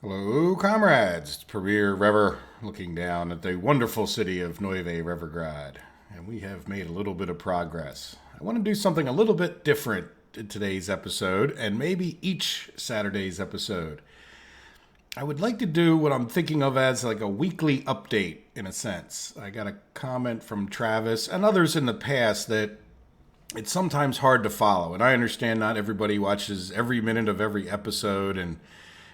Hello, comrades. It's Premier Rever looking down at the wonderful city of Neuve Revergrad, and we have made a little bit of progress. I want to do something a little bit different in today's episode, and maybe each Saturday's episode. I would like to do what I'm thinking of as like a weekly update, in a sense. I got a comment from Travis and others in the past that it's sometimes hard to follow, and I understand not everybody watches every minute of every episode, and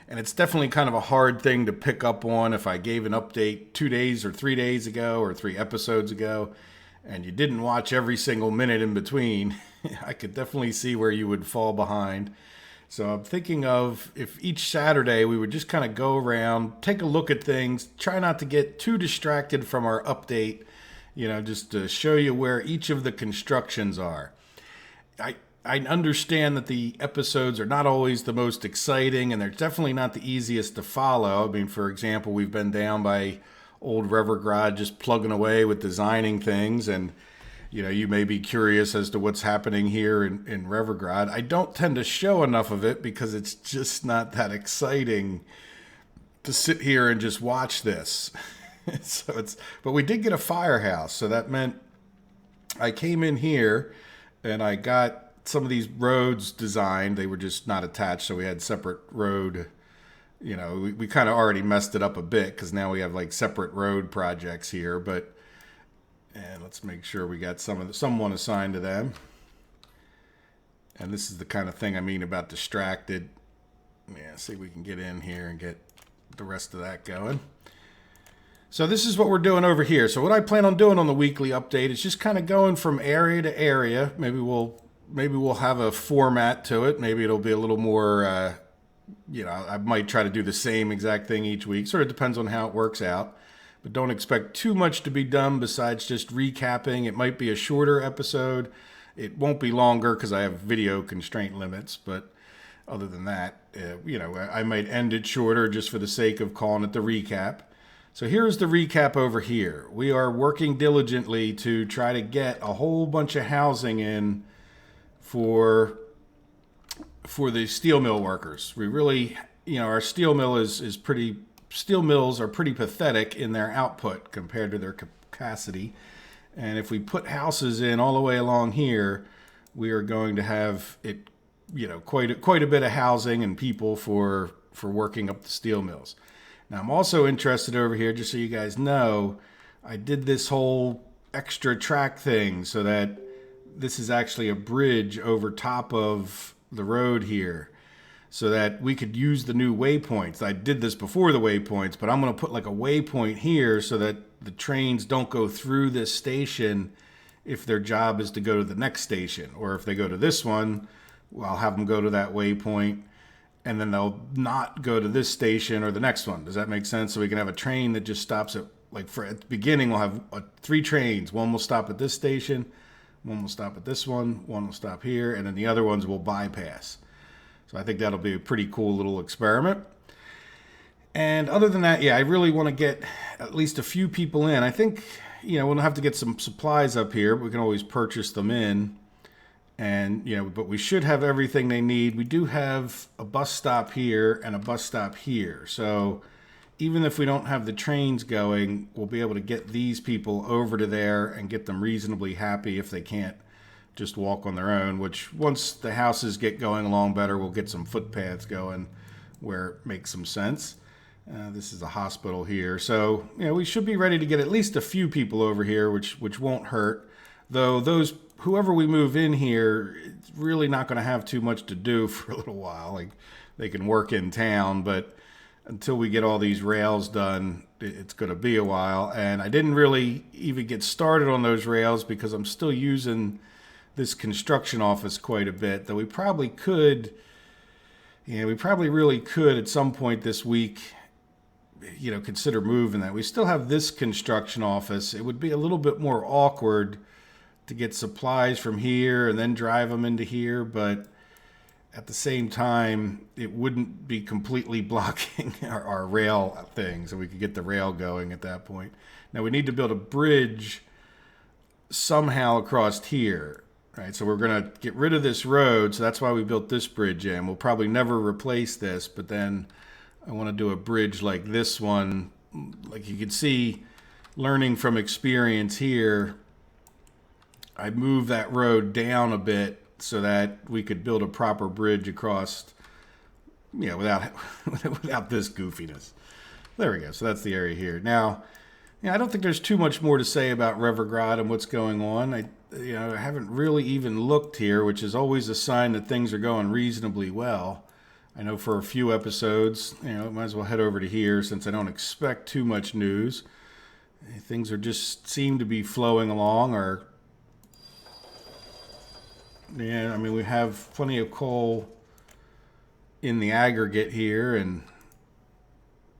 it's definitely kind of a hard thing to pick up on if I gave an update 2 days or 3 days ago or 3 episodes ago and you didn't watch every single minute in between. I could definitely see where you would fall behind. So I'm thinking of if each Saturday we would just kind of go around, take a look at things, try not to get too distracted from our update, just to show you where each of the constructions are. I I understand that the episodes are not always the most exciting, and they're definitely not the easiest to follow. I mean, for example, we've been down by old Revergrad just plugging away with designing things, and you may be curious as to what's happening here in Revergrad. I don't tend to show enough of it because it's just not that exciting to sit here and just watch this. But we did get a firehouse, so that meant I came in here and I got some of these roads designed. They were just not attached, so we had separate road. We kind of already messed it up a bit because now we have like separate road projects here. And let's make sure we got someone assigned to them. And this is the kind of thing I mean about distracted. Yeah, see if we can get in here and get the rest of that going. So this is what we're doing over here. So what I plan on doing on the weekly update is just kind of going from area to area. Maybe we'll have a format to it. Maybe it'll be a little more, I might try to do the same exact thing each week. Sort of depends on how it works out. But don't expect too much to be done besides just recapping. It might be a shorter episode. It won't be longer because I have video constraint limits. But other than that, I might end it shorter just for the sake of calling it the recap. So here's the recap over here. We are working diligently to try to get a whole bunch of housing in for the steel mill workers. We really, our steel mills are pretty pathetic in their output compared to their capacity. And if we put houses in all the way along here, we are going to have it, quite a bit of housing and people for working up the steel mills. Now, I'm also interested over here, just so you guys know, I did this whole extra track thing so that this is actually a bridge over top of the road here so that we could use the new waypoints. I did this before the waypoints, but I'm going to put like a waypoint here so that the trains don't go through this station if their job is to go to the next station. Or if they go to this one, well, I'll have them go to that waypoint, and then they'll not go to this station or the next one. Does that make sense? So we can have a train that just stops at the beginning, we'll have 3 trains. One will stop at this station, one will stop at this one will stop here, and then the other ones will bypass. So I think that'll be a pretty cool little experiment. And other than that, I really want to get at least a few people in. I think, we'll have to get some supplies up here, but we can always purchase them in. And, but we should have everything they need. We do have a bus stop here and a bus stop here. So even if we don't have the trains going, we'll be able to get these people over to there and get them reasonably happy if they can't just walk on their own, which once the houses get going along better, we'll get some footpaths going where it makes some sense. This is a hospital here. So, we should be ready to get at least a few people over here, which won't hurt. Though whoever we move in here, it's really not going to have too much to do for a little while. Like, they can work in town, but until we get all these rails done, it's going to be a while. And I didn't really even get started on those rails because I'm still using this construction office quite a bit, though we probably really could at some point this week, consider moving that. We still have this construction office. It would be a little bit more awkward to get supplies from here and then drive them into here, but at the same time, it wouldn't be completely blocking our rail thing, so we could get the rail going at that point. Now we need to build a bridge somehow across here, right? So we're going to get rid of this road, so that's why we built this bridge in. We'll probably never replace this, but then I want to do a bridge like this one. Like you can see, learning from experience here, I moved that road down a bit so that we could build a proper bridge across, without without this goofiness. There we go. So that's the area here. Now, I don't think there's too much more to say about Revergrad and what's going on. I haven't really even looked here, which is always a sign that things are going reasonably well. I know for a few episodes, might as well head over to here since I don't expect too much news. Things are just seem to be flowing along. We have plenty of coal in the aggregate here, and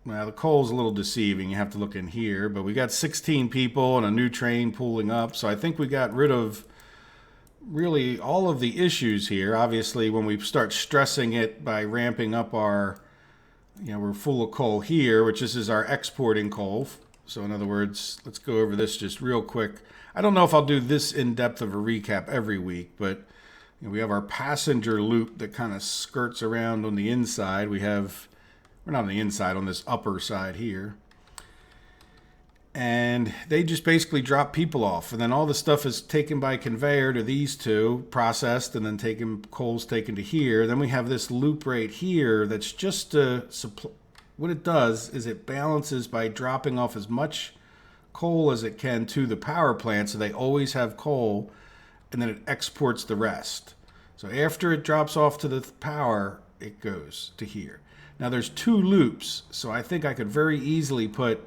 well, the coal's a little deceiving. You have to look in here, but we got 16 people and a new train pulling up, so I think we got rid of really all of the issues here. Obviously, when we start stressing it by ramping up our, we're full of coal here, which this is our exporting coal. So in other words, let's go over this just real quick. I don't know if I'll do this in-depth of a recap every week, but we have our passenger loop that kind of skirts around on the inside. We're not on the inside, on this upper side here. And they just basically drop people off. And then all the stuff is taken by conveyor to these two, processed, and then coal's taken to here. Then we have this loop right here that's just to supply. What it does is it balances by dropping off as much coal as it can to the power plant, so they always have coal, and then it exports the rest. So after it drops off to the power, it goes to here. Now there's two loops, so I think I could very easily put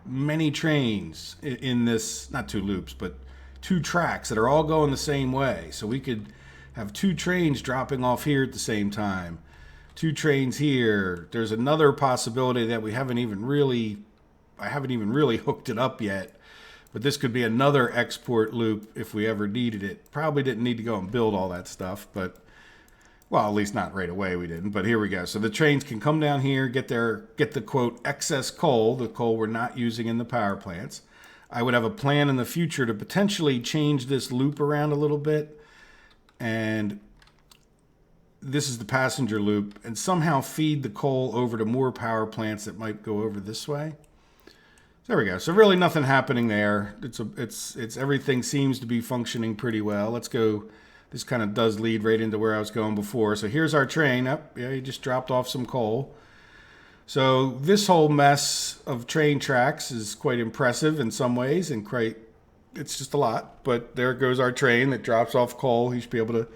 many trains in this, not two loops, but two tracks that are all going the same way. So we could have two trains dropping off here at the same time, two trains here. There's another possibility that I haven't even really hooked it up yet, but this could be another export loop if we ever needed it. Probably didn't need to go and build all that stuff, but well, at least not right away we didn't, but here we go. So the trains can come down here, get the quote excess coal, the coal we're not using in the power plants. I would have a plan in the future to potentially change this loop around a little bit, and this is the passenger loop, and somehow feed the coal over to more power plants that might go over this way. There we go. So really nothing happening there. It's everything seems to be functioning pretty well. Let's go. This kind of does lead right into where I was going before. So here's our train. He just dropped off some coal. So this whole mess of train tracks is quite impressive in some ways, and it's just a lot. But there goes our train that drops off coal. He should be able to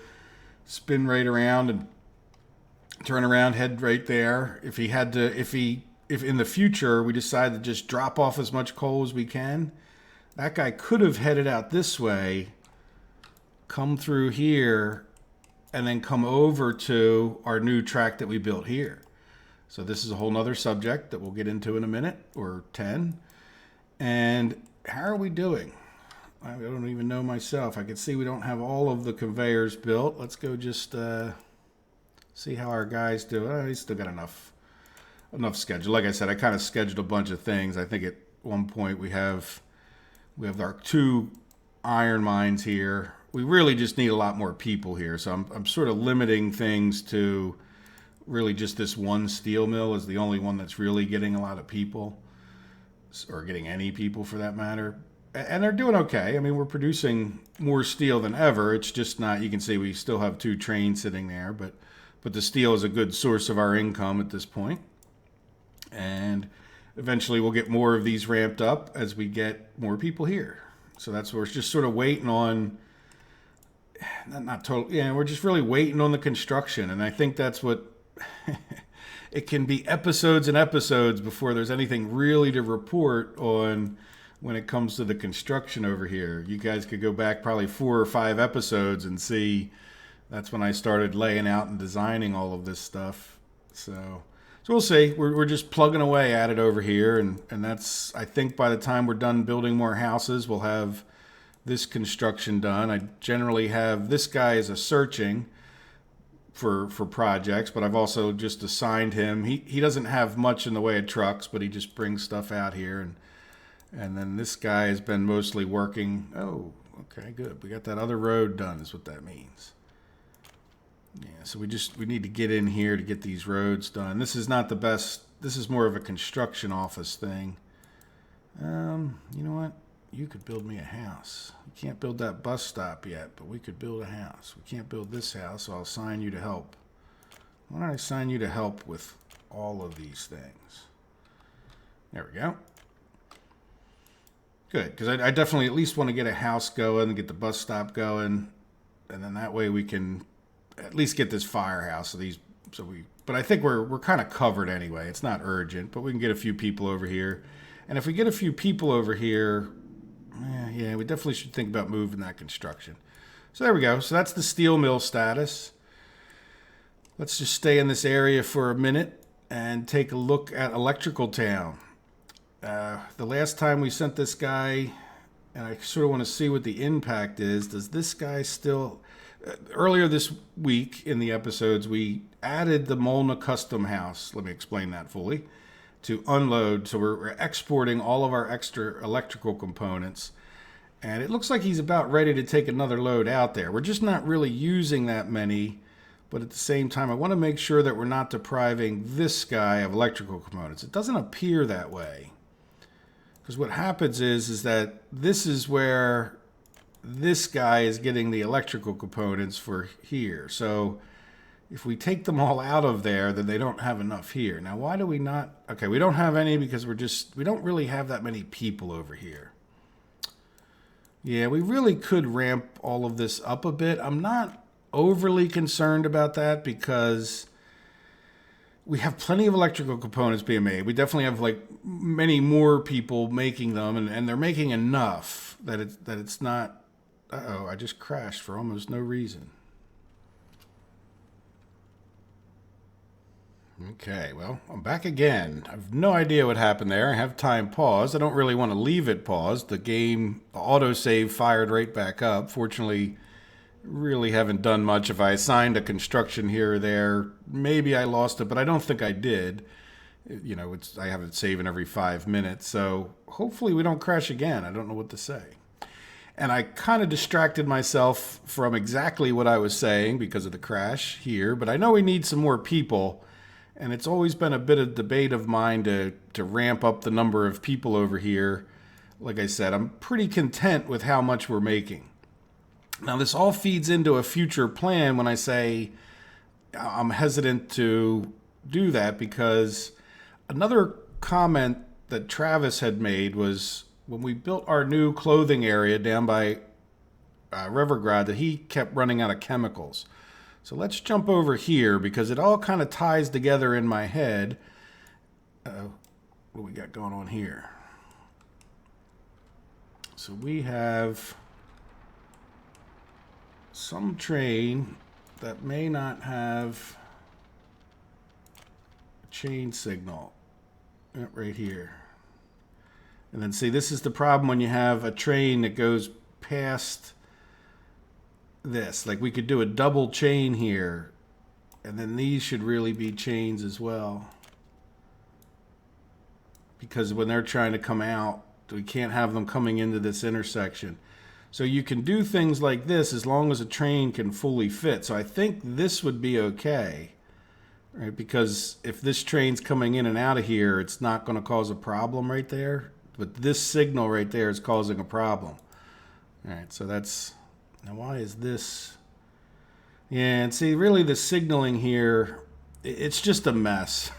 spin right around and turn around, head right there. If in the future we decide to just drop off as much coal as we can, that guy could have headed out this way, come through here, and then come over to our new track that we built here. So this is a whole nother subject that we'll get into in a minute or 10. And how are we doing? I don't even know myself. I can see we don't have all of the conveyors built. Let's go just see how our guys do. He's still got enough schedule. Like I said, I kind of scheduled a bunch of things. I think at one point we have our two iron mines here. We really just need a lot more people here. So I'm sort of limiting things to really just this one steel mill is the only one that's really getting a lot of people, or getting any people for that matter. And they're doing okay. I mean, we're producing more steel than ever. It's just not, you can see we still have two trains sitting there, but the steel is a good source of our income at this point. And eventually we'll get more of these ramped up as we get more people here. So that's what we're just sort of waiting on. Not totally. Yeah, we're just really waiting on the construction. And I think that's what it can be episodes and episodes before there's anything really to report on when it comes to the construction over here. You guys could go back probably 4 or 5 episodes and see that's when I started laying out and designing all of this stuff. So we'll see. We're just plugging away at it over here. And that's, I think by the time we're done building more houses, we'll have this construction done. I generally have this guy as a searching for projects, but I've also just assigned him. He doesn't have much in the way of trucks, but he just brings stuff out here. And then this guy has been mostly working. Oh, okay, good. We got that other road done is what that means. Yeah, so we need to get in here to get these roads done. This is not the best this is more of a construction office thing. You know what? You could build me a house. You can't build that bus stop yet, but we could build a house. We can't build this house, so I'll assign you to help. Why don't I assign you to help with all of these things? There we go. Good, because I definitely at least want to get a house going and get the bus stop going, and then that way we can at least get this firehouse. But I think we're kind of covered anyway. It's not urgent, but we can get a few people over here. And if we get a few people over here, yeah, we definitely should think about moving that construction. So there we go. So that's the steel mill status. Let's just stay in this area for a minute and take a look at Electrical Town. The last time we sent this guy, and I sort of want to see what the impact is. Does this guy still... earlier this week in the episodes, we added the Molna custom house. Let me explain that fully. To unload, so we're exporting all of our extra electrical components, and it looks like he's about ready to take another load out there. We're just not really using that many, but at the same time I want to make sure that we're not depriving this guy of electrical components. It doesn't appear that way, because what happens is that this is where this guy is getting the electrical components for here. So if we take them all out of there, then they don't have enough here. Now, why do we not? Okay, we don't have any because we don't really have that many people over here. Yeah, we really could ramp all of this up a bit. I'm not overly concerned about that because we have plenty of electrical components being made. We definitely have like many more people making them, and they're making enough that it's not... Uh-oh, I just crashed for almost no reason. Okay, well, I'm back again. I have no idea what happened there. I have time paused. I don't really want to leave it paused. The autosave fired right back up. Fortunately, really haven't done much. If I assigned a construction here or there, maybe I lost it, but I don't think I did. You know, I have it saving every 5 minutes, so hopefully we don't crash again. I don't know what to say. And I kind of distracted myself from exactly what I was saying because of the crash here, but I know we need some more people. And it's always been a bit of debate of mine to ramp up the number of people over here. Like I said, I'm pretty content with how much we're making. Now, this all feeds into a future plan when I say I'm hesitant to do that, because another comment that Travis had made was when we built our new clothing area down by Revergrad, that he kept running out of chemicals. So let's jump over here because it all kind of ties together in my head. What do we got going on here? So we have some train that may not have a chain signal right here. And then see, this is the problem when you have a train that goes past this. Like, we could do a double chain here, and then these should really be chains as well, because when they're trying to come out, we can't have them coming into this intersection. So you can do things like this as long as a train can fully fit. So I think this would be okay, right? Because if this train's coming in and out of here, it's not going to cause a problem right there, but this signal right there is causing a problem. All right, so that's... Now, why is this? Yeah, and see, really the signaling here, it's just a mess.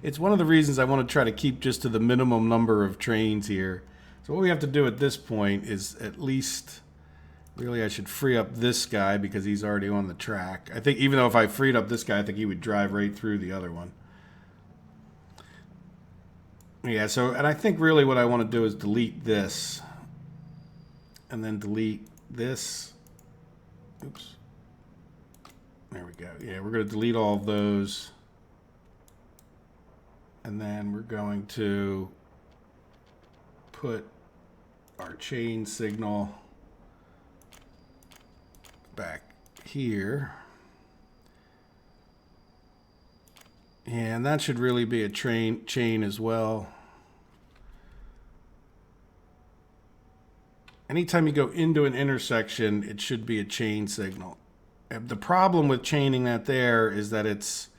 It's one of the reasons I want to try to keep just to the minimum number of trains here. So what we have to do at this point is at least, really I should free up this guy because he's already on the track. I think even though if I freed up this guy, I think he would drive right through the other one. Yeah, so, and I think really what I want to do is delete this and then delete this. Oops. There we go. Yeah, we're going to delete all of those. And then we're going to put our chain signal back here. And that should really be a chain as well. Anytime you go into an intersection, it should be a chain signal. The problem with chaining that there is that it's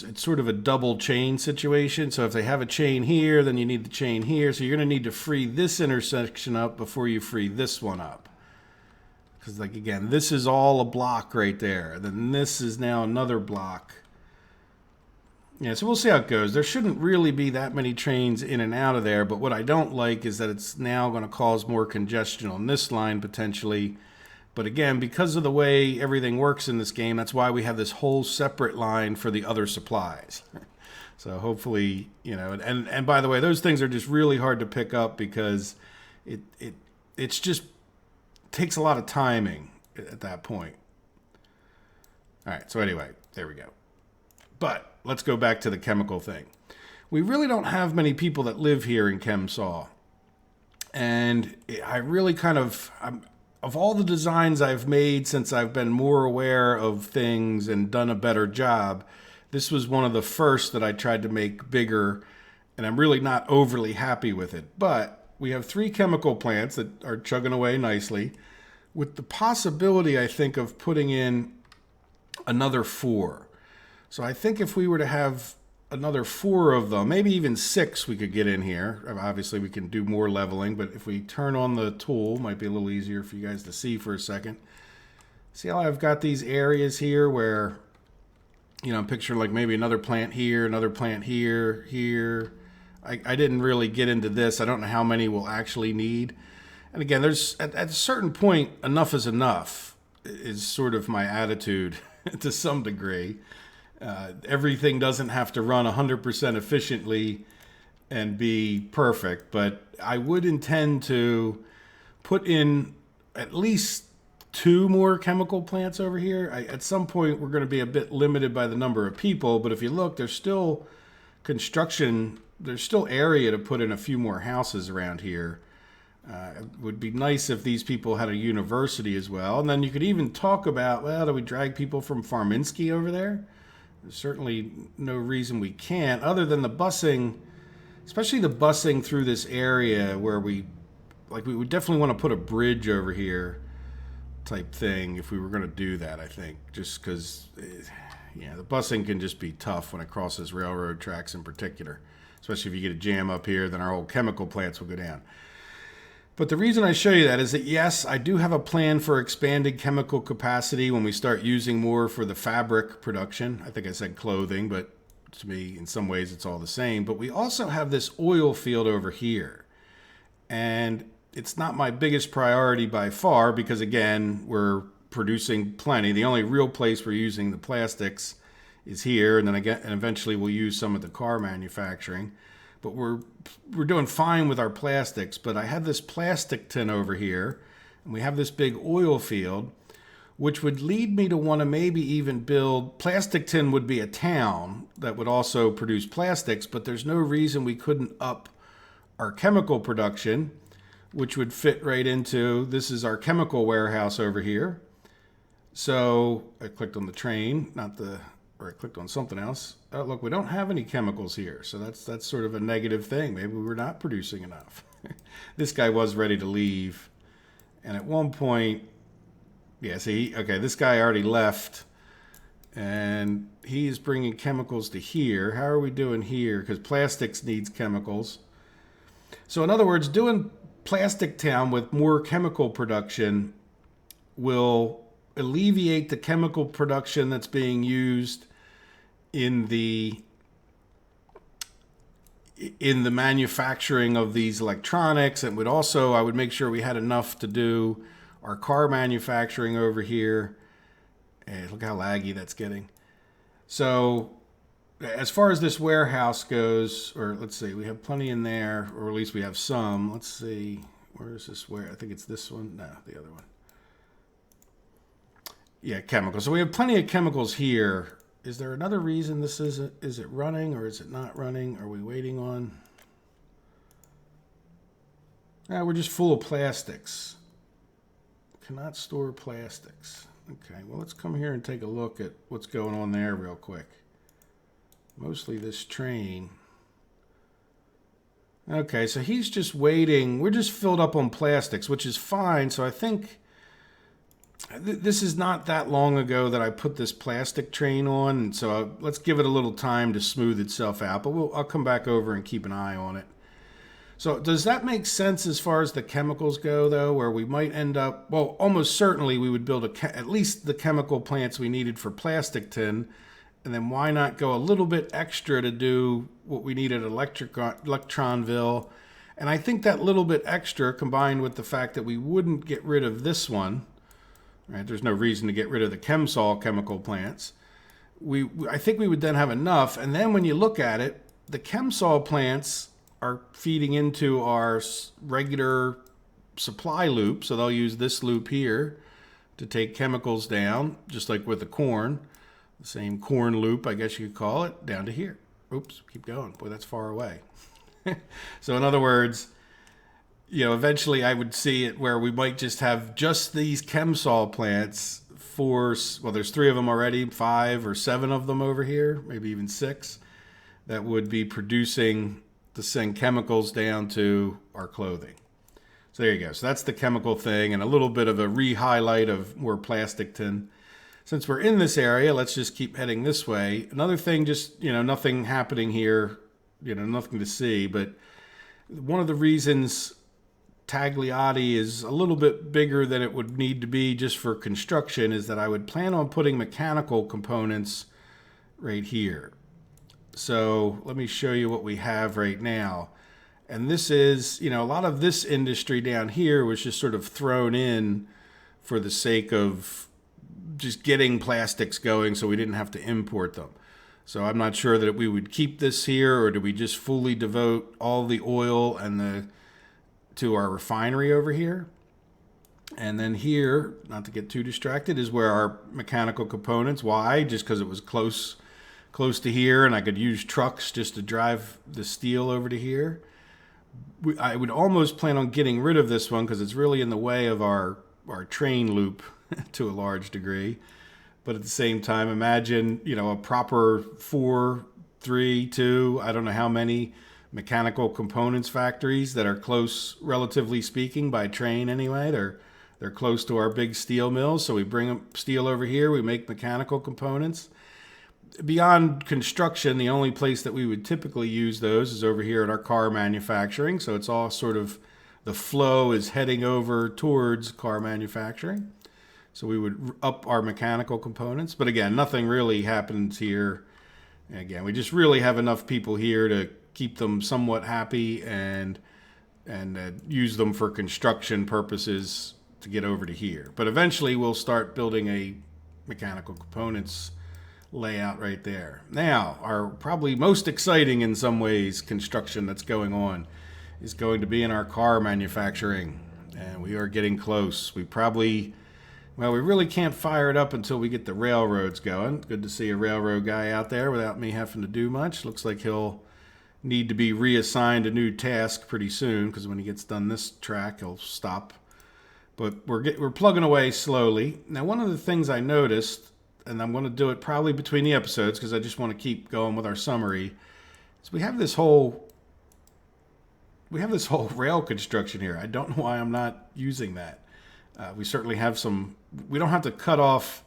it's sort of a double chain situation. So if they have a chain here, then you need the chain here. So you're going to need to free this intersection up before you free this one up. Because, like, again, this is all a block right there. Then this is now another block. Yeah, so we'll see how it goes. There shouldn't really be that many trains in and out of there, but what I don't like is that it's now going to cause more congestion on this line potentially. But again, because of the way everything works in this game, that's why we have this whole separate line for the other supplies. So hopefully, you know, and by the way, those things are just really hard to pick up because it's just takes a lot of timing at that point. All right, so anyway, there we go. But let's go back to the chemical thing. We really don't have many people that live here in ChemSaw. And I really kind of all the designs I've made since I've been more aware of things and done a better job, this was one of the first that I tried to make bigger, and I'm really not overly happy with it. But we have 3 chemical plants that are chugging away nicely, with the possibility, I think, of putting in another 4. So I think if we were to have another 4 of them, maybe even 6 we could get in here. Obviously, we can do more leveling, but if we turn on the tool, it might be a little easier for you guys to see for a second. See how I've got these areas here where, you know, I'm picturing like maybe another plant here, another plant here, here. I didn't really get into this. I don't know how many we'll actually need. And again, there's at a certain point, enough is enough is sort of my attitude to some degree. Everything doesn't have to run 100% efficiently and be perfect, but I would intend to put in at least 2 more chemical plants over here. At some point, we're going to be a bit limited by the number of people, but if you look, there's still construction. There's still area to put in a few more houses around here. It would be nice if these people had a university as well. And then you could even talk about, well, do we drag people from Farminsky over there? There's certainly no reason we can't, other than the busing, especially the busing through this area where we would definitely want to put a bridge over here type thing if we were going to do that, I think. Just because, yeah, the busing can just be tough when it crosses railroad tracks in particular. Especially if you get a jam up here, then our old chemical plants will go down. But the reason I show you that is that, yes, I do have a plan for expanded chemical capacity when we start using more for the fabric production. I think I said clothing, but to me, in some ways, it's all the same. But we also have this oil field over here. And it's not my biggest priority by far because, again, we're producing plenty. The only real place we're using the plastics is here, and then again, and eventually we'll use some of the car manufacturing. But we're doing fine with our plastics. But I have this plastic tin over here, and we have this big oil field, which would lead me to want to maybe even build. Plastic tin would be a town that would also produce plastics, but there's no reason we couldn't up our chemical production, which would fit right into, this is our chemical warehouse over here. So I clicked on the train, or I clicked on something else. Oh, look, we don't have any chemicals here. So that's sort of a negative thing. Maybe we're not producing enough. This guy was ready to leave. And at one point, yeah, see, okay, this guy already left. And he's bringing chemicals to here. How are we doing here? Because plastics needs chemicals. So in other words, doing Plastic Town with more chemical production will alleviate the chemical production that's being used in the manufacturing of these electronics. And would also, I would make sure we had enough to do our car manufacturing over here. Hey, look how laggy that's getting. So as far as this warehouse goes, or let's see, we have plenty in there, or at least we have some. Let's see, where is this? Where? I think it's this one. No, the other one. Yeah, chemicals. So we have plenty of chemicals here. Is there another reason this isn't? Is it running or is it not running? Are we waiting on? We're just full of plastics. Cannot store plastics. Okay, well, let's come here and take a look at what's going on there real quick. Mostly this train. Okay, so he's just waiting. We're just filled up on plastics, which is fine. So I think This is not that long ago that I put this plastic train on, and so let's give it a little time to smooth itself out, but I'll come back over and keep an eye on it. So does that make sense as far as the chemicals go, though, where we might end up, well, almost certainly we would build at least the chemical plants we needed for plastic tin, and then why not go a little bit extra to do what we need at Electronville? And I think that little bit extra, combined with the fact that we wouldn't get rid of this one, right? There's no reason to get rid of the ChemSol chemical plants. I think we would then have enough. And then when you look at it, the ChemSol plants are feeding into our regular supply loop. So they'll use this loop here to take chemicals down, just like with the corn. The same corn loop, I guess you could call it, down to here. Oops, keep going. Boy, that's far away. So in other words, eventually I would see it where we might just have just these ChemSol plants for, well, there's 3 of them already, 5 or 7 of them over here, maybe even 6, that would be producing to send chemicals down to our clothing. So there you go. So that's the chemical thing, and a little bit of a re-highlight of more plastic tin. Since we're in this area, let's just keep heading this way. Another thing, just, nothing happening here, nothing to see, but one of the reasons Tagliati is a little bit bigger than it would need to be just for construction is that I would plan on putting mechanical components right here. So let me show you what we have right now. And this is, a lot of this industry down here was just sort of thrown in for the sake of just getting plastics going so we didn't have to import them. So I'm not sure that we would keep this here, or do we just fully devote all the oil and to our refinery over here. And then here, not to get too distracted, is where our mechanical components. Why? Just because it was close to here, and I could use trucks just to drive the steel over to here. I would almost plan on getting rid of this one because it's really in the way of our train loop to a large degree. But at the same time, imagine, a proper 4, 3, 2, I don't know how many mechanical components factories that are close, relatively speaking, by train anyway. They're close to our big steel mills, so we bring steel over here, we make mechanical components. Beyond construction, the only place that we would typically use those is over here at our car manufacturing, so it's all sort of, the flow is heading over towards car manufacturing. So we would up our mechanical components. But again, nothing really happens here. Again, we just really have enough people here to keep them somewhat happy and use them for construction purposes to get over to here. But eventually we'll start building a mechanical components layout right there. Now, our probably most exciting in some ways construction that's going on is going to be in our car manufacturing. And we are getting close. We really can't fire it up until we get the railroads going. Good to see a railroad guy out there without me having to do much. Looks like he'll need to be reassigned a new task pretty soon, because when he gets done this track, he'll stop. But we're plugging away slowly. Now, one of the things I noticed, and I'm going to do it probably between the episodes because I just want to keep going with our summary, is we have this whole rail construction here. I don't know why I'm not using that. We certainly have some. We don't have to cut off.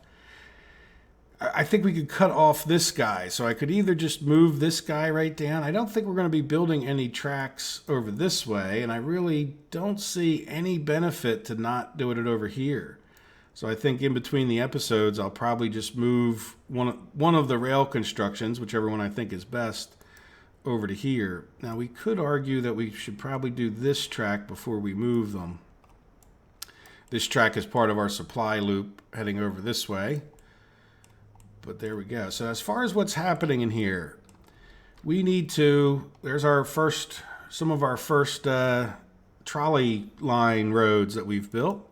I think we could cut off this guy. So I could either just move this guy right down. I don't think we're going to be building any tracks over this way. And I really don't see any benefit to not doing it over here. So I think in between the episodes, I'll probably just move one of the rail constructions, whichever one I think is best, over to here. Now we could argue that we should probably do this track before we move them. This track is part of our supply loop heading over this way. But there we go. So as far as what's happening in here, we need to, there's some of our first trolley line roads that we've built.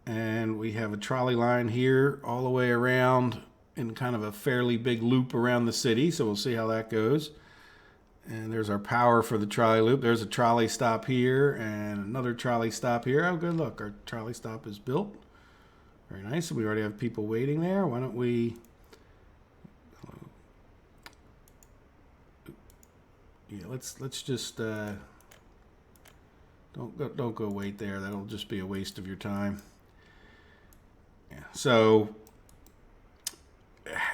And we have a trolley line here all the way around in kind of a fairly big loop around the city. So we'll see how that goes. And there's our power for the trolley loop. There's a trolley stop here and another trolley stop here. Oh, good look. Our trolley stop is built. Very nice. We already have people waiting there. Why don't we... Yeah, let's just... Don't go wait there. That'll just be a waste of your time. So,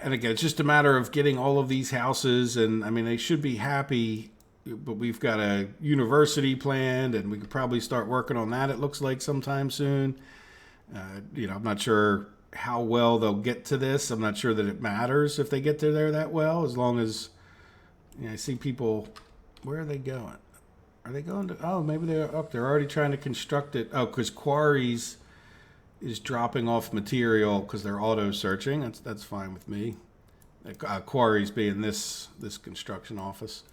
and again, it's just a matter of getting all of these houses, and I mean, they should be happy, but we've got a university planned, and we could probably start working on that, it looks like, sometime soon. I'm not sure how well they'll get to this. I'm not sure that it matters if they get to there that well, as long as, I see people, where are they going? Are they going to, oh, maybe they're up. They're already trying to construct it. Oh, because Quarries is dropping off material because they're auto searching. That's fine with me. Quarries being this construction office.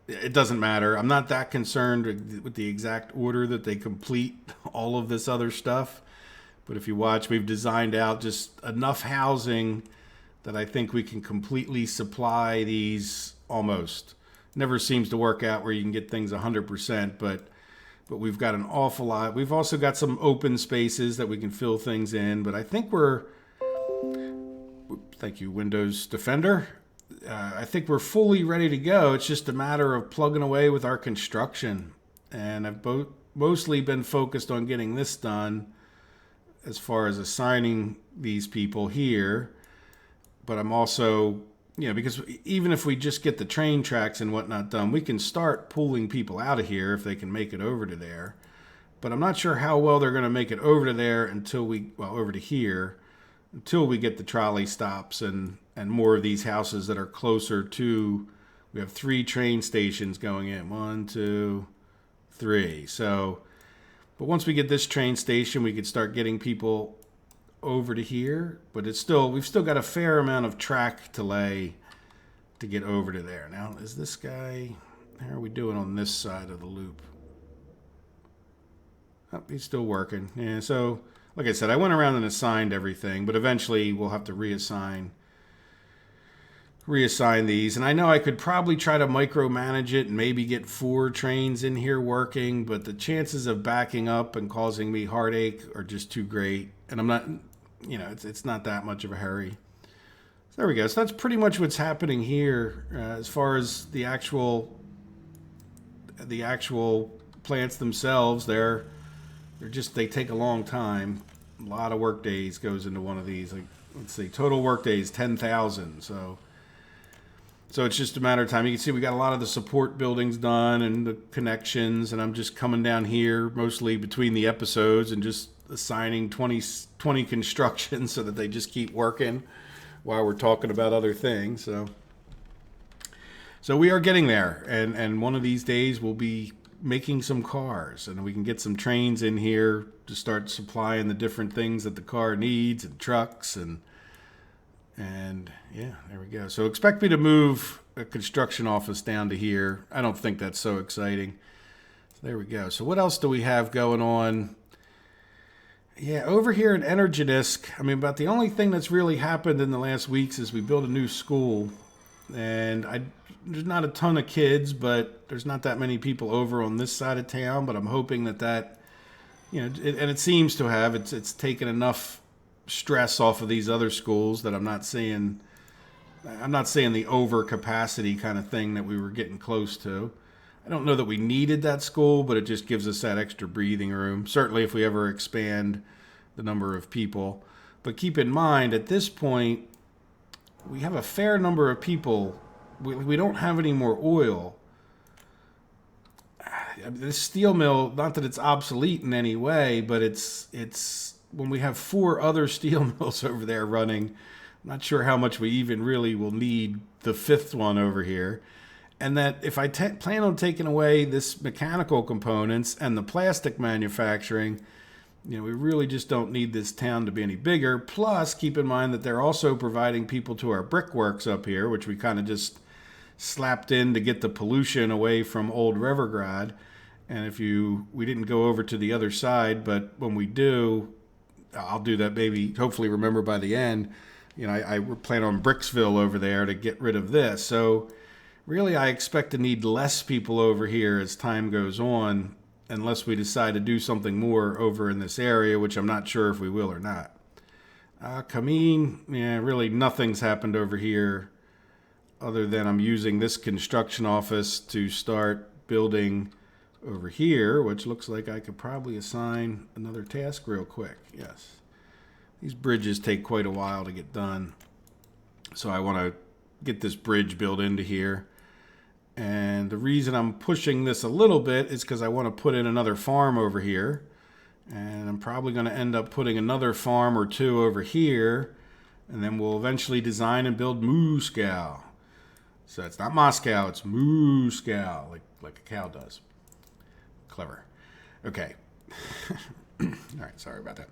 It doesn't matter. I'm not that concerned with the exact order that they complete all of this other stuff. But if you watch, we've designed out just enough housing that I think we can completely supply these almost. Never seems to work out where you can get things 100%, but we've got an awful lot. We've also got some open spaces that we can fill things in, but I think thank you, Windows Defender. I think we're fully ready to go. It's just a matter of plugging away with our construction. And I've mostly been focused on getting this done as far as assigning these people here. But I'm also, because even if we just get the train tracks and whatnot done, we can start pulling people out of here if they can make it over to there. But I'm not sure how well they're going to make it over to there over to here, until we get the trolley stops and more of these houses that are closer to. We have 3 train stations going in. 1, 2, 3. So, but once we get this train station, we could start getting people over to here. But we've still got a fair amount of track to lay to get over to there. Now, is this guy, how are we doing on this side of the loop? Oh, he's still working. Yeah, so like I said, I went around and assigned everything, but eventually we'll have to reassign these. And I know I could probably try to micromanage it and maybe get 4 trains in here working, but the chances of backing up and causing me heartache are just too great. And I'm not, it's not that much of a hurry. So there we go. So that's pretty much what's happening here as far as the actual plants themselves. They take a long time. A lot of work days goes into one of these. Like, let's see, total work days 10,000. So it's just a matter of time. You can see we got a lot of the support buildings done and the connections, and I'm just coming down here mostly between the episodes and just assigning 20 constructions so that they just keep working while we're talking about other things. So we are getting there, and one of these days we'll be making some cars, and we can get some trains in here to start supplying the different things that the car needs, and trucks, and yeah, there we go. So expect me to move a construction office down to here. I don't think that's so exciting. So there we go. So what else do we have going on? Yeah, over here at Energedisk, about the only thing that's really happened in the last weeks is we built a new school, and there's not a ton of kids, but there's not that many people over on this side of town. But I'm hoping that and it seems to have. It's taken enough stress off of these other schools that I'm not seeing the overcapacity kind of thing that we were getting close to. I don't know that we needed that school, but it just gives us that extra breathing room. Certainly if we ever expand the number of people. But keep in mind, at this point, we have a fair number of people. We don't have any more oil. This steel mill, not that it's obsolete in any way, but it's when we have 4 other steel mills over there running, I'm not sure how much we even really will need the 5th one over here. And that if I plan on taking away this mechanical components and the plastic manufacturing, we really just don't need this town to be any bigger. Plus, keep in mind that they're also providing people to our brickworks up here, which we kind of just slapped in to get the pollution away from old Revergrad. And we didn't go over to the other side, but when we do, I'll do that maybe, hopefully remember by the end. I plan on Bricksville over there to get rid of this. So really, I expect to need less people over here as time goes on, unless we decide to do something more over in this area, which I'm not sure if we will or not. Kameen, really nothing's happened over here other than I'm using this construction office to start building over here, which looks like I could probably assign another task real quick. Yes. These bridges take quite a while to get done. So I want to get this bridge built into here. And the reason I'm pushing this a little bit is because I want to put in another farm over here. And I'm probably going to end up putting another farm or two over here. And then we'll eventually design and build Moscow. So it's not Moscow, it's Moscow, like a cow does. Clever. Okay. All right, sorry about that.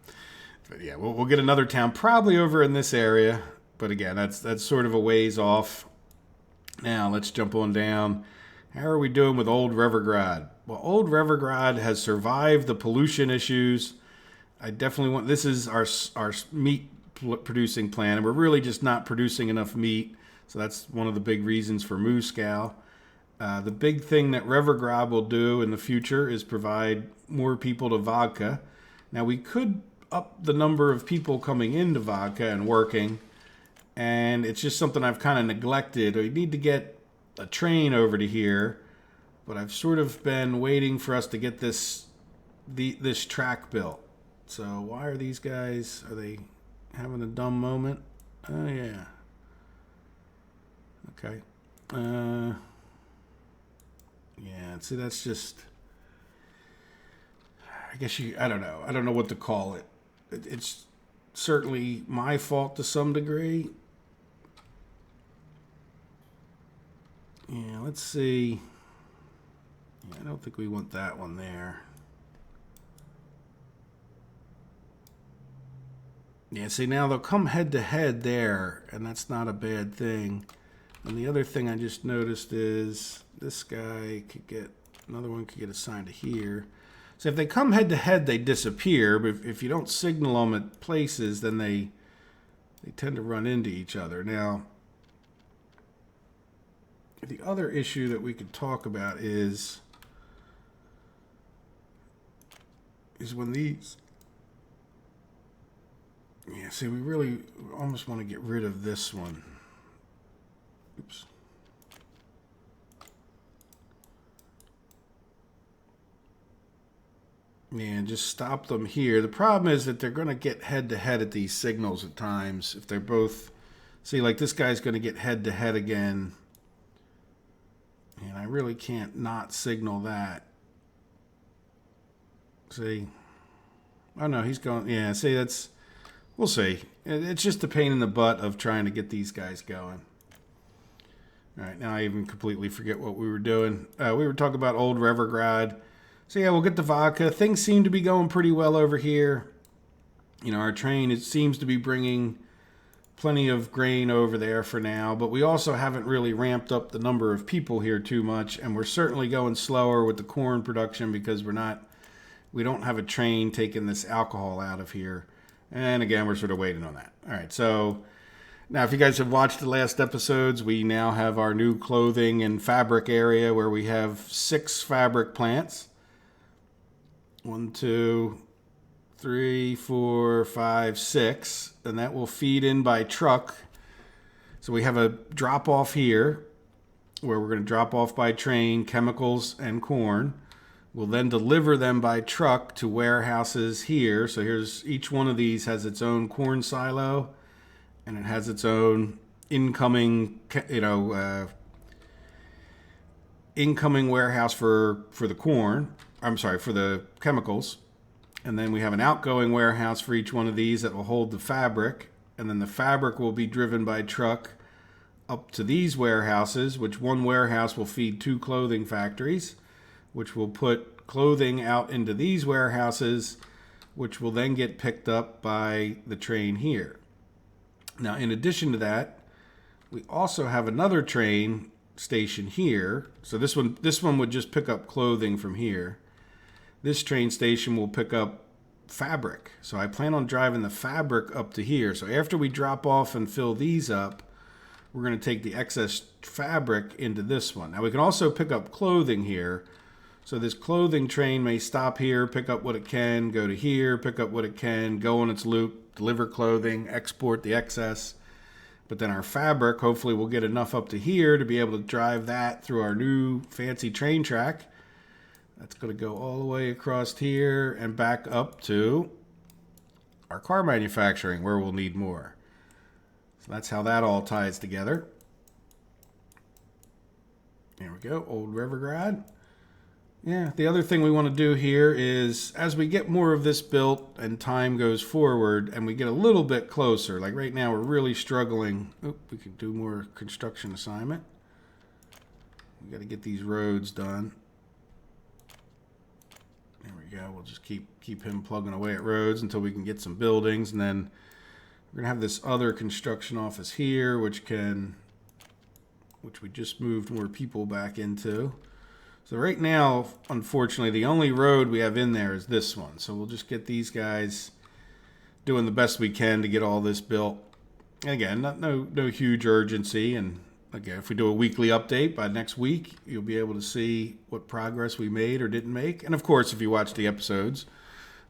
But yeah, we'll get another town probably over in this area. But again, that's sort of a ways off. Now, let's jump on down. How are we doing with Old Revergrad? Well, Old Revergrad has survived the pollution issues. I definitely want... This is our meat producing plant, and we're really just not producing enough meat. So that's one of the big reasons for Moscow. The big thing that Revergrad will do in the future is provide more people to vodka. Now, we could up the number of people coming into vodka and working, and it's just something I've kind of neglected. We need to get a train over to here, but I've sort of been waiting for us to get this track built. So why are these guys, are they having a dumb moment? Oh, yeah. Okay. Yeah, see, that's just... I guess I don't know. I don't know what to call it. It's certainly my fault to some degree. Yeah, let's see. Yeah, I don't think we want that one there. Yeah, see, now they'll come head to head there, and that's not a bad thing. And the other thing I just noticed is this guy could get, another one could get assigned to here. So if they come head to head, they disappear. But if you don't signal them at places, then they tend to run into each other. Now, the other issue that we could talk about is when these... Yeah, see, we really almost want to get rid of this one. Oops. Yeah, just stop them here. The problem is that they're going to get head-to-head at these signals at times. If they're both... See, like this guy's going to get head-to-head again. And I really can't not signal that. See? Oh, no, he's going... Yeah, see, that's... We'll see. It's just a pain in the butt of trying to get these guys going. All right, now I even completely forget what we were doing. We were talking about Old Revergrad. So yeah, we'll get the vodka. Things seem to be going pretty well over here. You know, our train, it seems to be bringing plenty of grain over there for now, but we also haven't really ramped up the number of people here too much, and we're certainly going slower with the corn production because we don't have a train taking this alcohol out of here. And again, we're sort of waiting on that. All right, so now if you guys have watched the last episodes, we now have our new clothing and fabric area where we have 6 fabric plants. 1, 2, 3, 4, 5, 6, and that will feed in by truck. So we have a drop off here where we're going to drop off by train chemicals and corn. We'll then deliver them by truck to warehouses here. So here's each one of these has its own corn silo, and it has its own incoming, incoming warehouse for the corn. I'm sorry, for the chemicals. And then we have an outgoing warehouse for each one of these that will hold the fabric. And then the fabric will be driven by truck up to these warehouses, which one warehouse will feed 2 clothing factories, which will put clothing out into these warehouses, which will then get picked up by the train here. Now, in addition to that, we also have another train station here. So this one would just pick up clothing from here. This train station will pick up fabric. So I plan on driving the fabric up to here. So after we drop off and fill these up, we're going to take the excess fabric into this one. Now we can also pick up clothing here. So this clothing train may stop here, pick up what it can, go to here, pick up what it can, go on its loop, deliver clothing, export the excess. But then our fabric, hopefully we'll get enough up to here to be able to drive that through our new fancy train track. That's going to go all the way across here and back up to our car manufacturing, where we'll need more. So that's how that all ties together. There we go, Old Rivergrad. Yeah, the other thing we want to do here is, as we get more of this built and time goes forward and we get a little bit closer, like right now we're really struggling. Oh, we could do more construction assignment. We got to get these roads done. There we go. We'll just keep him plugging away at roads until we can get some buildings, and then we're gonna have this other construction office here, which we just moved more people back into. So right now, unfortunately, the only road we have in there is this one. So we'll just get these guys doing the best we can to get all this built. And again, no huge urgency. And again, if we do a weekly update by next week, you'll be able to see what progress we made or didn't make. And of course, if you watch the episodes,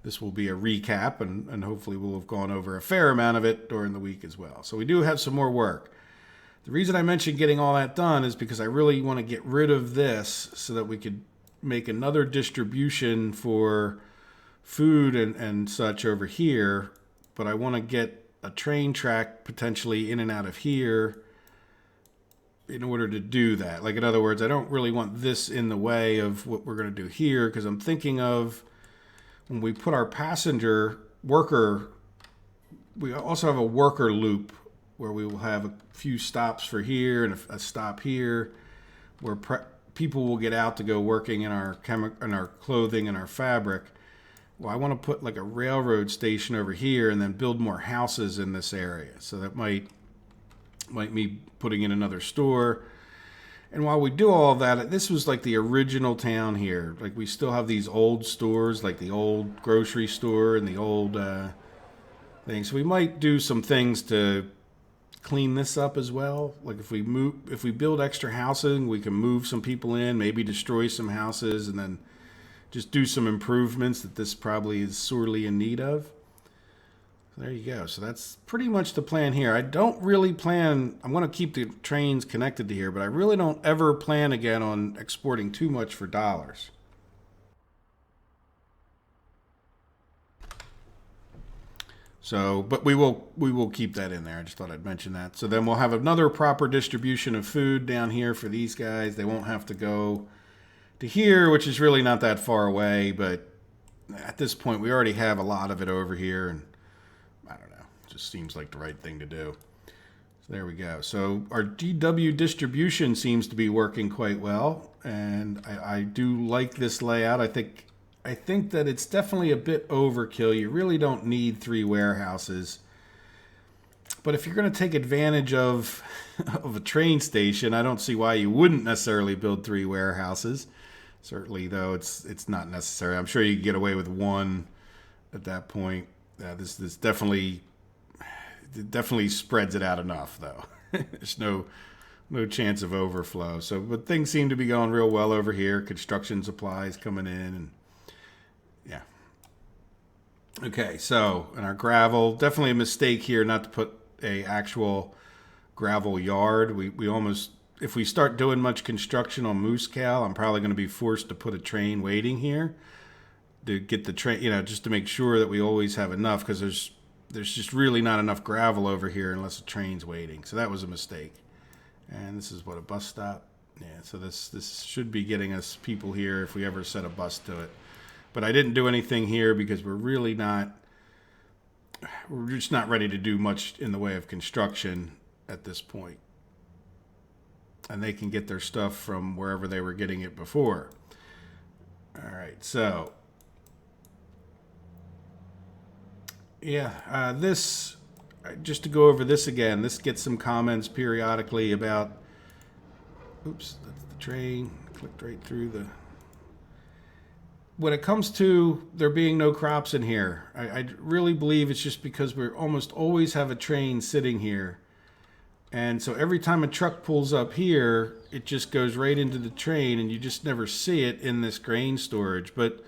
this will be a recap, and hopefully we'll have gone over a fair amount of it during the week as well. So we do have some more work. The reason I mentioned getting all that done is because I really want to get rid of this so that we could make another distribution for food and such over here. But I want to get a train track potentially in and out of here in order to do that. Like, in other words, I don't really want this in the way of what we're going to do here, because I'm thinking of when we put our passenger worker, we also have a worker loop where we will have a few stops for here and a stop here, where people will get out to go working in our clothing and our fabric. Well, I want to put like a railroad station over here and then build more houses in this area. So that might be putting in another store. And while we do all of that, this was like the original town here. Like, we still have these old stores, like the old grocery store and the old things. So we might do some things to clean this up as well. Like, if we build extra housing, we can move some people in, maybe destroy some houses, and then just do some improvements that this probably is sorely in need of. So there you go. So that's pretty much the plan here. I don't really plan, I'm going to keep the trains connected to here, but I really don't ever plan again on exporting too much for dollars. So, but we will keep that in there. I just thought I'd mention that. So then we'll have another proper distribution of food down here for these guys. They won't have to go to here, which is really not that far away, but at this point we already have a lot of it over here, and I don't know, it just seems like the right thing to do. So there we go. So our DW distribution seems to be working quite well, and I do like this layout. I think that it's definitely a bit overkill. You really don't need 3 warehouses. But if you're going to take advantage of a train station, I don't see why you wouldn't necessarily build 3 warehouses. Certainly, though, it's not necessary. I'm sure you can get away with 1 at that point. This definitely spreads it out enough, though. There's no chance of overflow. So, but things seem to be going real well over here. Construction supplies coming in, and yeah. Okay, so in our gravel, definitely a mistake here not to put a actual gravel yard. We almost, if we start doing much construction on Moose Cow, I'm probably going to be forced to put a train waiting here to get the train, just to make sure that we always have enough, because there's just really not enough gravel over here unless a train's waiting. So that was a mistake. And this is what, a bus stop? Yeah, so this should be getting us people here if we ever set a bus to it. But I didn't do anything here because we're just not ready to do much in the way of construction at this point. And they can get their stuff from wherever they were getting it before. All right, so yeah, this, just to go over this again, this gets some comments periodically about, oops, that's the train, clicked right through the, when it comes to there being no crops in here, I really believe it's just because we almost always have a train sitting here. And so every time a truck pulls up here, it just goes right into the train, and you just never see it in this grain storage. But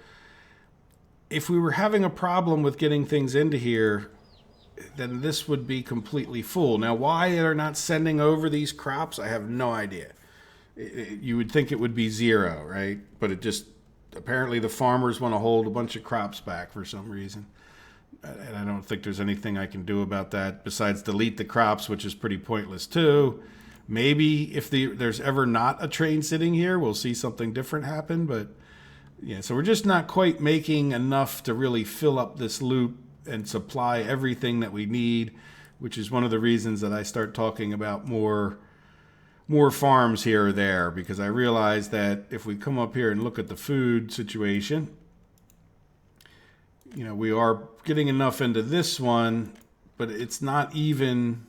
if we were having a problem with getting things into here, then this would be completely full. Now, why they're not sending over these crops, I have no idea. You would think it would be 0, right? But it just, apparently the farmers want to hold a bunch of crops back for some reason. And I don't think there's anything I can do about that besides delete the crops, which is pretty pointless too. Maybe if there's ever not a train sitting here, we'll see something different happen. But yeah, so we're just not quite making enough to really fill up this loop and supply everything that we need, which is one of the reasons that I start talking about more farms here or there, because I realize that if we come up here and look at the food situation, we are getting enough into this one, but it's not even,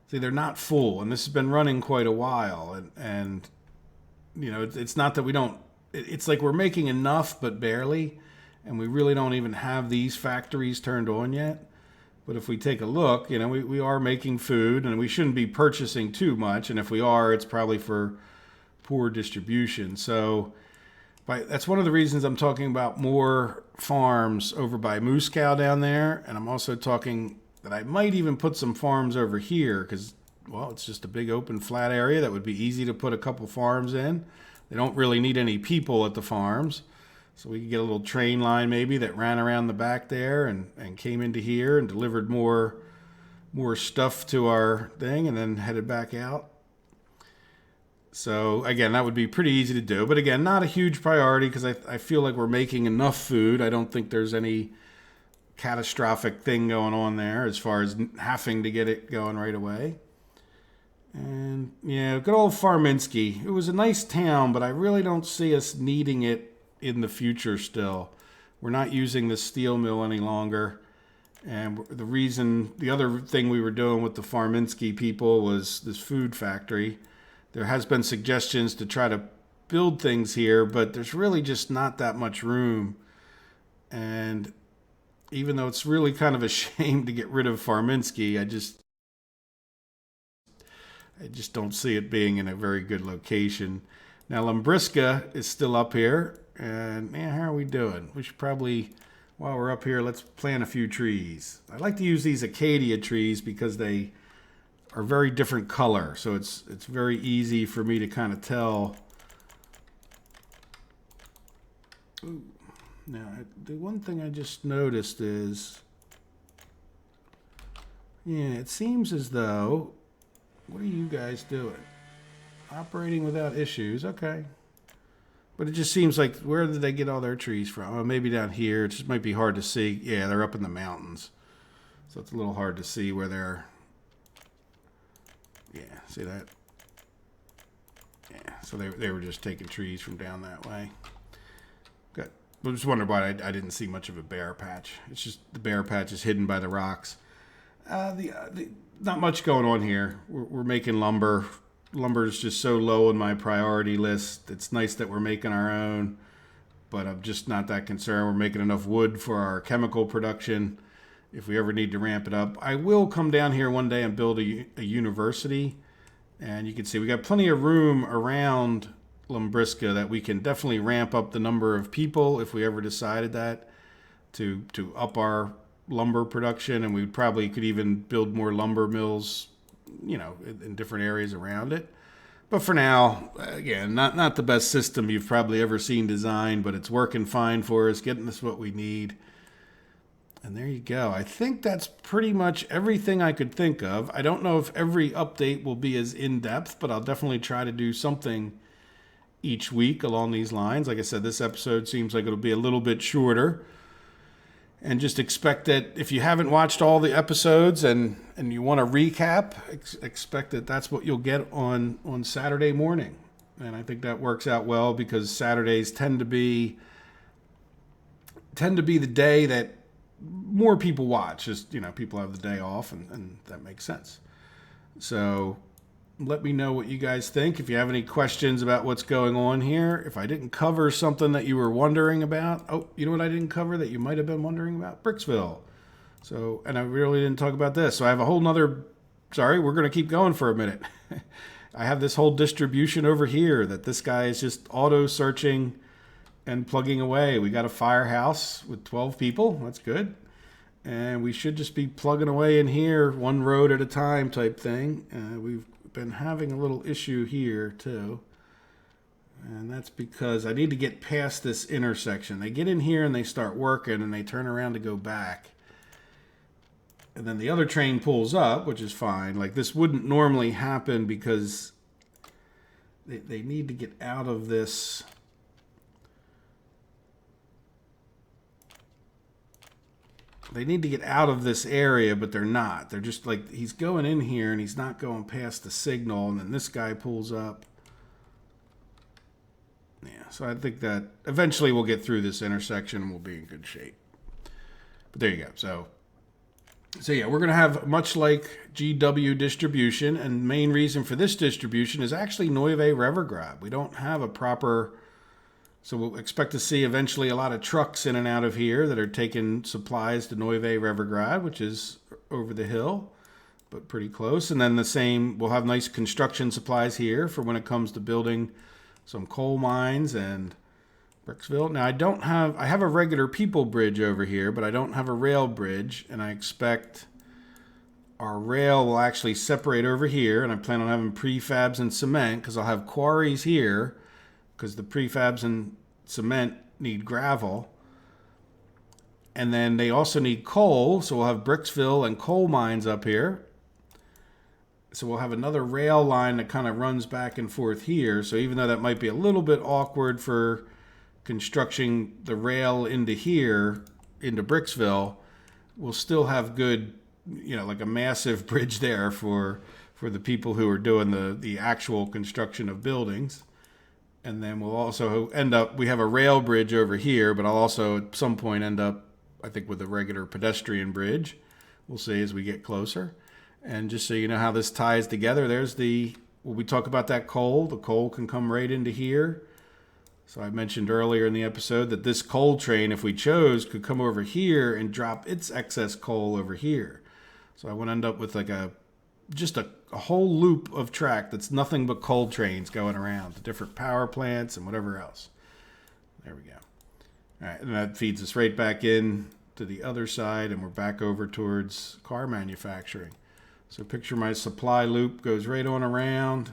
see, they're not full, and this has been running quite a while, and it's not that we don't, it's like we're making enough, but barely, and we really don't even have these factories turned on yet. But if we take a look, we are making food, and we shouldn't be purchasing too much, and if we are, it's probably for poor distribution. So that's one of the reasons I'm talking about more farms over by Moose Cow down there. And I'm also talking that I might even put some farms over here because, well, it's just a big open flat area that would be easy to put a couple farms in. They don't really need any people at the farms. So we could get a little train line maybe that ran around the back there and came into here and delivered more stuff to our thing and then headed back out. So, again, that would be pretty easy to do. But, again, not a huge priority because I feel like we're making enough food. I don't think there's any catastrophic thing going on there as far as having to get it going right away. And, yeah, good old Farminski. It was a nice town, but I really don't see us needing it in the future still. We're not using the steel mill any longer. And the other thing we were doing with the Farminski people was this food factory. There has been suggestions to try to build things here, but there's really just not that much room. And even though it's really kind of a shame to get rid of Farminski, I just don't see it being in a very good location. Now, Lambriska is still up here, and man, how are we doing? We should probably, while we're up here, let's plant a few trees. I like to use these Acacia trees because they are very different color, so it's very easy for me to kind of tell. Ooh. Now, the one thing I just noticed is, yeah, it seems as though, what are you guys doing? Operating without issues, okay. But it just seems like, where did they get all their trees from? Oh, maybe down here. It just might be hard to see. Yeah, they're up in the mountains, so it's a little hard to see where they're. Yeah, see that? Yeah, so they were just taking trees from down that way. Good. I just wondered why I didn't see much of a bare patch. It's just the bare patch is hidden by the rocks. Not much going on here. We're making lumber. Lumber is just so low on my priority list. It's nice that we're making our own, but I'm just not that concerned. We're making enough wood for our chemical production. If we ever need to ramp it up, I will come down here one day and build a university. And you can see we got plenty of room around Lambriska that we can definitely ramp up the number of people if we ever decided that to up our lumber production. And we probably could even build more lumber mills, in different areas around it. But for now, again, not the best system you've probably ever seen designed, but it's working fine for us, getting us what we need. And there you go. I think that's pretty much everything I could think of. I don't know if every update will be as in-depth, but I'll definitely try to do something each week along these lines. Like I said, this episode seems like it'll be a little bit shorter. And just expect that if you haven't watched all the episodes and you want to recap, expect that that's what you'll get on Saturday morning. And I think that works out well because Saturdays tend to be the day that more people watch. Just, people have the day off and that makes sense. So let me know what you guys think. If you have any questions about what's going on here, if I didn't cover something that you were wondering about. Oh, you know what I didn't cover that you might have been wondering about? Bricksville. So, and I really didn't talk about this. So I have a whole nother, sorry, we're going to keep going for a minute. I have this whole distribution over here that this guy is just auto searching and plugging away. We got a firehouse with 12 people. That's good. And we should just be plugging away in here one road at a time type thing. We've been having a little issue here too, and that's because I need to get past this intersection. They get in here and they start working and they turn around to go back, And then the other train pulls up, which is fine. Like, this wouldn't normally happen because they need to get out of this. They need to get out of this area, but they're not. They're just like, he's going in here and he's not going past the signal. And then this guy pulls up. Yeah, so I think that eventually we'll get through this intersection and we'll be in good shape. But there you go. So yeah, we're going to have much like GW distribution, and main reason for this distribution is actually Neuve Revergrad. We don't have a proper, so we'll expect to see eventually a lot of trucks in and out of here that are taking supplies to Neuve Revergrad, which is over the hill, but pretty close. And then the same, we'll have nice construction supplies here for when it comes to building some coal mines and Bricksville. Now, I have a regular people bridge over here, but I don't have a rail bridge, and I expect our rail will actually separate over here, and I plan on having prefabs and cement because I'll have quarries here because the prefabs and cement need gravel. And then they also need coal, so we'll have Bricksville and coal mines up here. So we'll have another rail line that kind of runs back and forth here. So even though that might be a little bit awkward for constructing the rail into here, into Bricksville, we'll still have good, like a massive bridge there for the people who are doing the actual construction of buildings. And then we'll also we have a rail bridge over here, but I'll also at some point end up, I think, with a regular pedestrian bridge. We'll see as we get closer. And just so you know how this ties together, there's when we talk about that coal, the coal can come right into here. So I mentioned earlier in the episode that this coal train, if we chose, could come over here and drop its excess coal over here. So I would end up with like just a whole loop of track that's nothing but coal trains going around to different power plants and whatever else. There we go. All right, and that feeds us right back in to the other side, and we're back over towards car manufacturing. So picture my supply loop goes right on around,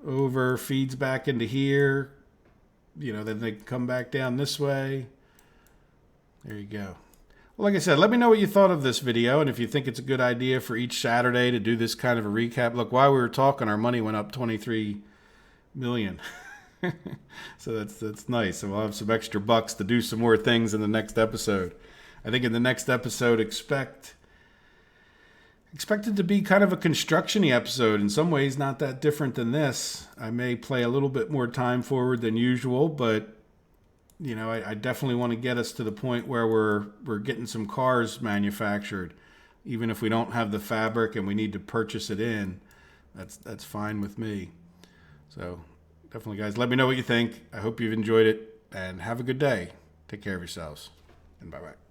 over, feeds back into here. Then they come back down this way. There you go. Well, like I said, let me know what you thought of this video, and if you think it's a good idea for each Saturday to do this kind of a recap. Look, while we were talking, our money went up 23 million. So that's nice. So we'll have some extra bucks to do some more things in the next episode. I think in the next episode, expect it to be kind of a construction-y episode. In some ways, not that different than this. I may play a little bit more time forward than usual, but I definitely want to get us to the point where we're getting some cars manufactured, even if we don't have the fabric and we need to purchase it in. That's fine with me. So definitely, guys, let me know what you think. I hope you've enjoyed it, and have a good day. Take care of yourselves, and bye-bye.